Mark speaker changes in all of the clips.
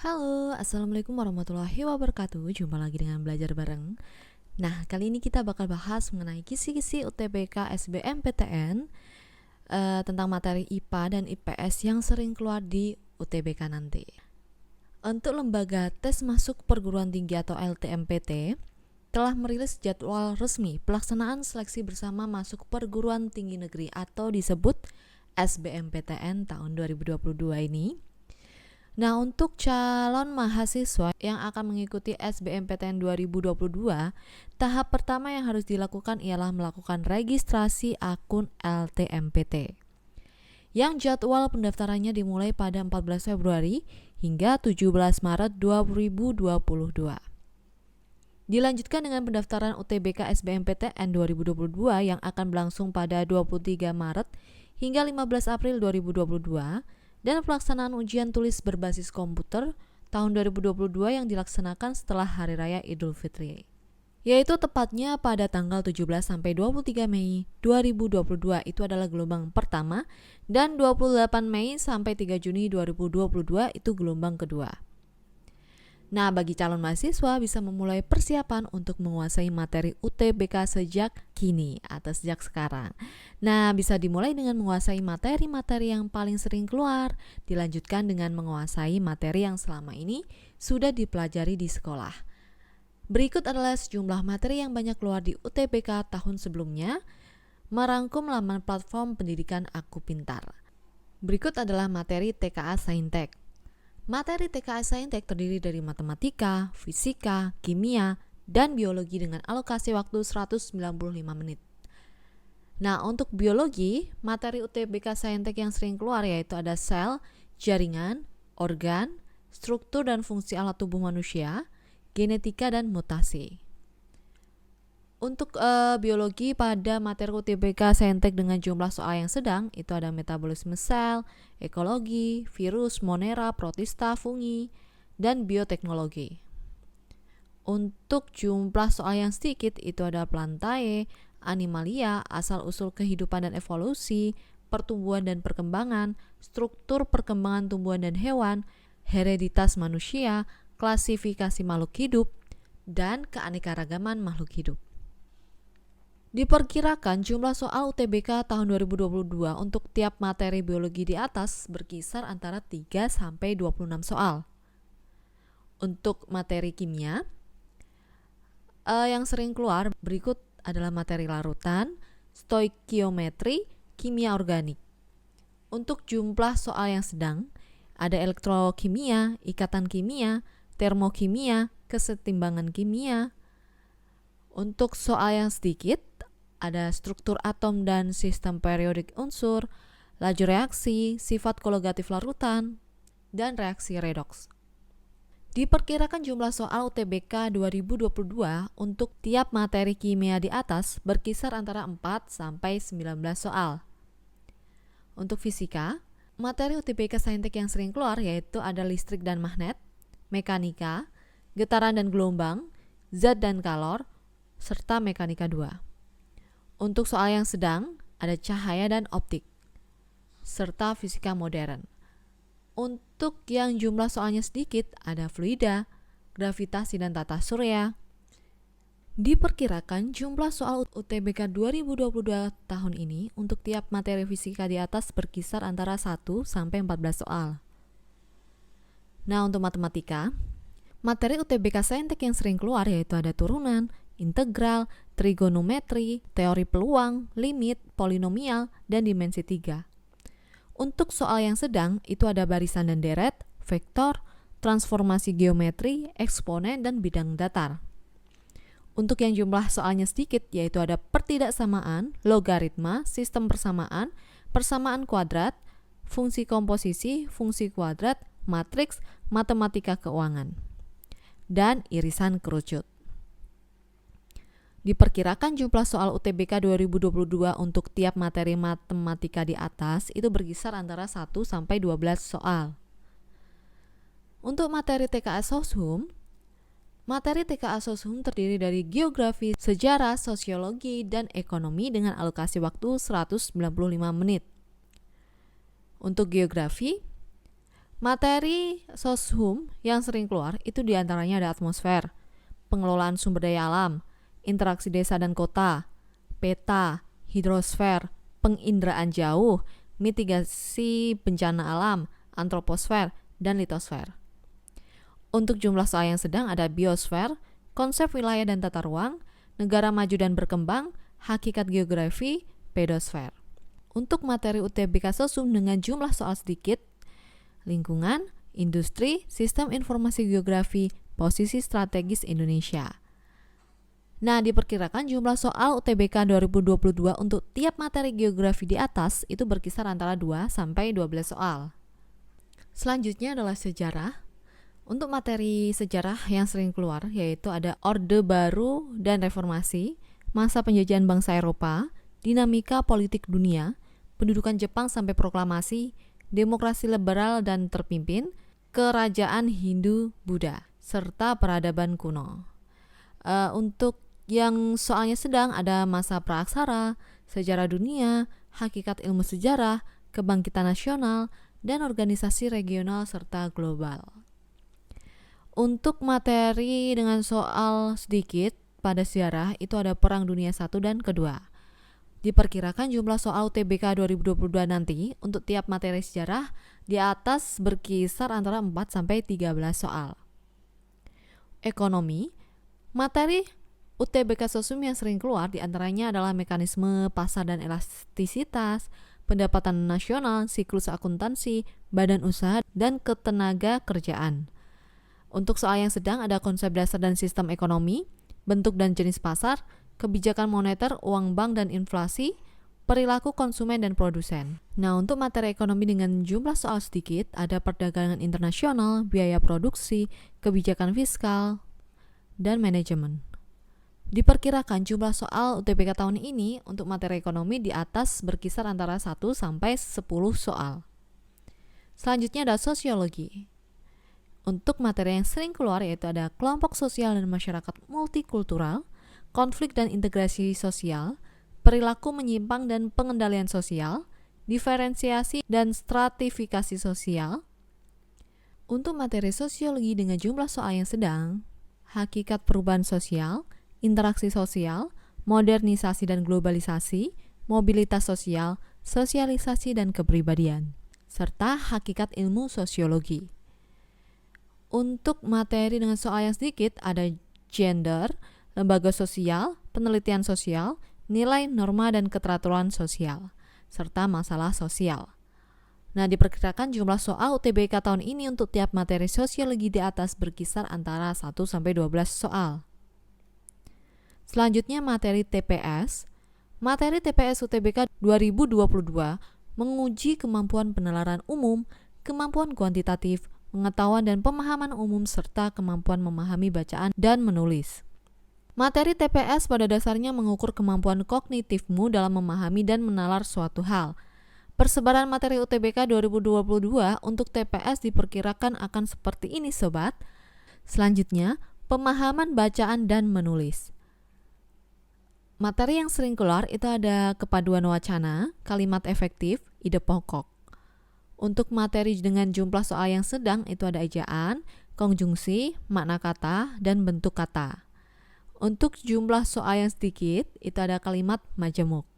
Speaker 1: Halo, Assalamualaikum warahmatullahi wabarakatuh. Jumpa lagi dengan Belajar Bareng. Nah, kali ini kita bakal bahas mengenai kisi-kisi UTBK SBMPTN tentang materi IPA dan IPS yang sering keluar di UTBK nanti. Untuk lembaga tes masuk perguruan tinggi atau LTMPT telah merilis jadwal resmi pelaksanaan seleksi bersama masuk perguruan tinggi negeri atau disebut SBMPTN tahun 2022 ini. Nah, untuk calon mahasiswa yang akan mengikuti SBMPTN 2022, tahap pertama yang harus dilakukan ialah melakukan registrasi akun LTMPT. Yang jadwal pendaftarannya dimulai pada 14 Februari hingga 17 Maret 2022. Dilanjutkan dengan pendaftaran UTBK SBMPTN 2022 yang akan berlangsung pada 23 Maret hingga 15 April 2022. Dan pelaksanaan ujian tulis berbasis komputer tahun 2022 yang dilaksanakan setelah Hari Raya Idul Fitri, yaitu tepatnya pada tanggal 17 sampai 23 Mei 2022 itu adalah gelombang pertama dan 28 Mei sampai 3 Juni 2022 itu gelombang kedua. Nah, bagi calon mahasiswa bisa memulai persiapan untuk menguasai materi UTBK sejak kini atau sejak sekarang. Nah, bisa dimulai dengan menguasai materi-materi yang paling sering keluar, dilanjutkan dengan menguasai materi yang selama ini sudah dipelajari di sekolah. Berikut adalah sejumlah materi yang banyak keluar di UTBK tahun sebelumnya, merangkum laman platform pendidikan Aku Pintar. Berikut adalah materi TKA Saintek. Materi TKA Saintek terdiri dari matematika, fisika, kimia, dan biologi dengan alokasi waktu 195 menit. Nah, untuk biologi, materi UTBK Saintek yang sering keluar yaitu ada sel, jaringan, organ, struktur dan fungsi alat tubuh manusia, genetika, dan mutasi. Untuk biologi pada materi UTBK Saintek dengan jumlah soal yang sedang itu ada metabolisme sel, ekologi, virus, monera, protista, fungi, dan bioteknologi. Untuk jumlah soal yang sedikit itu ada plantae, animalia, asal-usul kehidupan dan evolusi, pertumbuhan dan perkembangan, struktur perkembangan tumbuhan dan hewan, hereditas manusia, klasifikasi makhluk hidup, dan keanekaragaman makhluk hidup. Diperkirakan jumlah soal UTBK tahun 2022 untuk tiap materi biologi di atas berkisar antara 3 sampai 26 soal. Untuk materi kimia, yang sering keluar berikut adalah materi larutan, stoikiometri, kimia organik. Untuk jumlah soal yang sedang, ada elektrokimia, ikatan kimia, termokimia, kesetimbangan kimia. Untuk soal yang sedikit, ada struktur atom dan sistem periodik unsur, laju reaksi, sifat kologatif larutan, dan reaksi redoks. Diperkirakan jumlah soal UTBK 2022 untuk tiap materi kimia di atas berkisar antara 4 sampai 19 soal. Untuk fisika, materi UTBK Saintek yang sering keluar yaitu ada listrik dan magnet, mekanika, getaran dan gelombang, zat dan kalor, serta mekanika 2. Untuk soal yang sedang, ada cahaya dan optik, serta fisika modern. Untuk yang jumlah soalnya sedikit, ada fluida, gravitasi dan tata surya. Diperkirakan jumlah soal UTBK 2022 tahun ini untuk tiap materi fisika di atas berkisar antara 1 sampai 14 soal. Nah, untuk matematika, materi UTBK Saintek yang sering keluar yaitu ada turunan, integral, trigonometri, teori peluang, limit, polinomial, dan dimensi 3. Untuk soal yang sedang, itu ada barisan dan deret, vektor, transformasi geometri, eksponen, dan bidang datar. Untuk yang jumlah soalnya sedikit, yaitu ada pertidaksamaan, logaritma, sistem persamaan, persamaan kuadrat, fungsi komposisi, fungsi kuadrat, matriks, matematika keuangan, dan irisan kerucut. Diperkirakan jumlah soal UTBK 2022 untuk tiap materi matematika di atas itu berkisar antara 1 sampai 12 soal. Untuk materi TKA Soshum, materi TKA Soshum terdiri dari geografi, sejarah, sosiologi, dan ekonomi dengan alokasi waktu 195 menit. Untuk geografi, Materi soshum yang sering keluar itu diantaranya ada atmosfer, pengelolaan sumber daya alam, interaksi desa dan kota, peta, hidrosfer, penginderaan jauh, mitigasi bencana alam, antroposfer, dan litosfer. Untuk jumlah soal yang sedang ada biosfer, konsep wilayah dan tata ruang, negara maju dan berkembang, hakikat geografi, pedosfer. Untuk materi UTBK Sosum dengan jumlah soal sedikit, lingkungan, industri, sistem informasi geografi, posisi strategis Indonesia. Nah, diperkirakan jumlah soal UTBK 2022 untuk tiap materi geografi di atas itu berkisar antara 2 sampai 12 soal. Selanjutnya adalah sejarah. Untuk materi sejarah yang sering keluar yaitu ada Orde Baru dan Reformasi, masa penjajahan bangsa Eropa, dinamika politik dunia, pendudukan Jepang sampai proklamasi, demokrasi liberal dan terpimpin, kerajaan Hindu-Buddha, serta peradaban kuno. Untuk yang soalnya sedang ada masa praaksara, sejarah dunia, hakikat ilmu sejarah, kebangkitan nasional, dan organisasi regional serta global. Untuk materi dengan soal sedikit pada sejarah itu ada Perang Dunia I dan II. Diperkirakan jumlah soal UTBK 2022 nanti untuk tiap materi sejarah di atas berkisar antara 4 sampai 13 soal. Ekonomi, materi UTBK Sosum yang sering keluar diantaranya adalah mekanisme pasar dan elastisitas, pendapatan nasional, siklus akuntansi, badan usaha, dan ketenaga kerjaan. Untuk soal yang sedang ada konsep dasar dan sistem ekonomi, bentuk dan jenis pasar, kebijakan moneter, uang bank dan inflasi, perilaku konsumen dan produsen. Nah, untuk materi ekonomi dengan jumlah soal sedikit, ada perdagangan internasional, biaya produksi, kebijakan fiskal, dan manajemen. Diperkirakan jumlah soal UTBK tahun ini untuk materi ekonomi di atas berkisar antara 1 sampai 10 soal. Selanjutnya ada sosiologi. Untuk materi yang sering keluar yaitu ada kelompok sosial dan masyarakat multikultural, konflik dan integrasi sosial, perilaku menyimpang dan pengendalian sosial, diferensiasi dan stratifikasi sosial. Untuk materi sosiologi dengan jumlah soal yang sedang, hakikat perubahan sosial, interaksi sosial, modernisasi dan globalisasi, mobilitas sosial, sosialisasi dan kepribadian, serta hakikat ilmu sosiologi. Untuk materi dengan soal yang sedikit ada gender, lembaga sosial, penelitian sosial, nilai, norma, dan keteraturan sosial, serta masalah sosial. Nah, diperkirakan jumlah soal UTBK tahun ini untuk tiap materi sosiologi di atas berkisar antara 1 sampai 12 soal. Selanjutnya materi TPS. Materi TPS UTBK 2022 menguji kemampuan penalaran umum, kemampuan kuantitatif, pengetahuan dan pemahaman umum, serta kemampuan memahami bacaan dan menulis. Materi TPS pada dasarnya mengukur kemampuan kognitifmu dalam memahami dan menalar suatu hal. Persebaran materi UTBK 2022 untuk TPS diperkirakan akan seperti ini sobat. Selanjutnya, pemahaman bacaan dan menulis. Materi yang sering keluar itu ada kepaduan wacana, kalimat efektif, ide pokok. Untuk materi dengan jumlah soal yang sedang itu ada ejaan, konjungsi, makna kata, dan bentuk kata. Untuk jumlah soal yang sedikit, itu ada kalimat majemuk,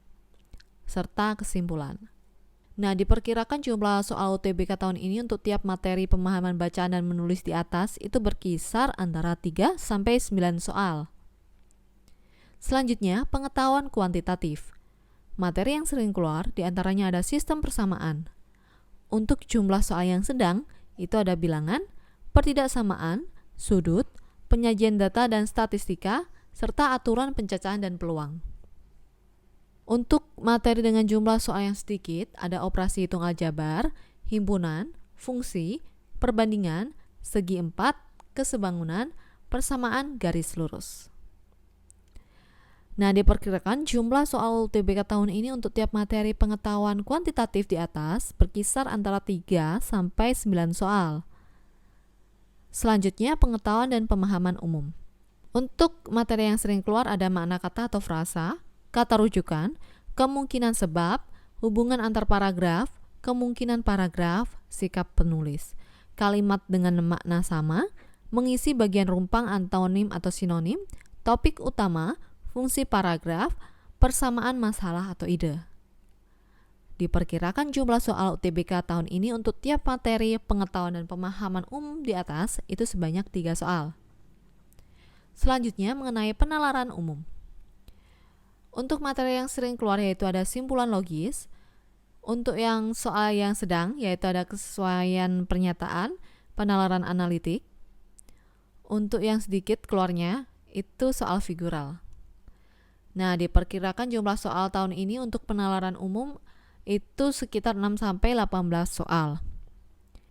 Speaker 1: serta kesimpulan. Nah, diperkirakan jumlah soal UTBK tahun ini untuk tiap materi pemahaman bacaan dan menulis di atas itu berkisar antara 3 sampai 9 soal. Selanjutnya, pengetahuan kuantitatif. Materi yang sering keluar diantaranya ada sistem persamaan. Untuk jumlah soal yang sedang, itu ada bilangan, pertidaksamaan, sudut, penyajian data dan statistika, serta aturan pencacahan dan peluang. Untuk materi dengan jumlah soal yang sedikit, ada operasi hitung aljabar, himpunan, fungsi, perbandingan, segi empat, kesebangunan, persamaan garis lurus. Nah, diperkirakan jumlah soal UTBK tahun ini untuk tiap materi pengetahuan kuantitatif di atas berkisar antara 3 sampai 9 soal. Selanjutnya, pengetahuan dan pemahaman umum. Untuk materi yang sering keluar ada makna kata atau frasa, kata rujukan, kemungkinan sebab, hubungan antar paragraf, kemungkinan paragraf, sikap penulis. kalimat dengan makna sama, mengisi bagian rumpang antonim atau sinonim, topik utama, fungsi paragraf, persamaan masalah atau ide. Diperkirakan jumlah soal UTBK tahun ini untuk tiap materi pengetahuan dan pemahaman umum di atas itu sebanyak 3 soal. Selanjutnya mengenai penalaran umum. Untuk materi yang sering keluar yaitu ada simpulan logis. Untuk yang soal yang sedang yaitu ada kesesuaian pernyataan, penalaran analitik. Untuk yang sedikit keluarnya itu soal figural. Nah, diperkirakan jumlah soal tahun ini untuk penalaran umum itu sekitar 6-18 soal.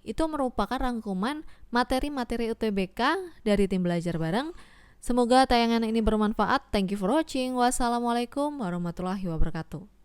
Speaker 1: Itu merupakan rangkuman materi-materi UTBK dari tim belajar bareng. Semoga tayangan ini bermanfaat. Thank you for watching. Wassalamualaikum warahmatullahi wabarakatuh.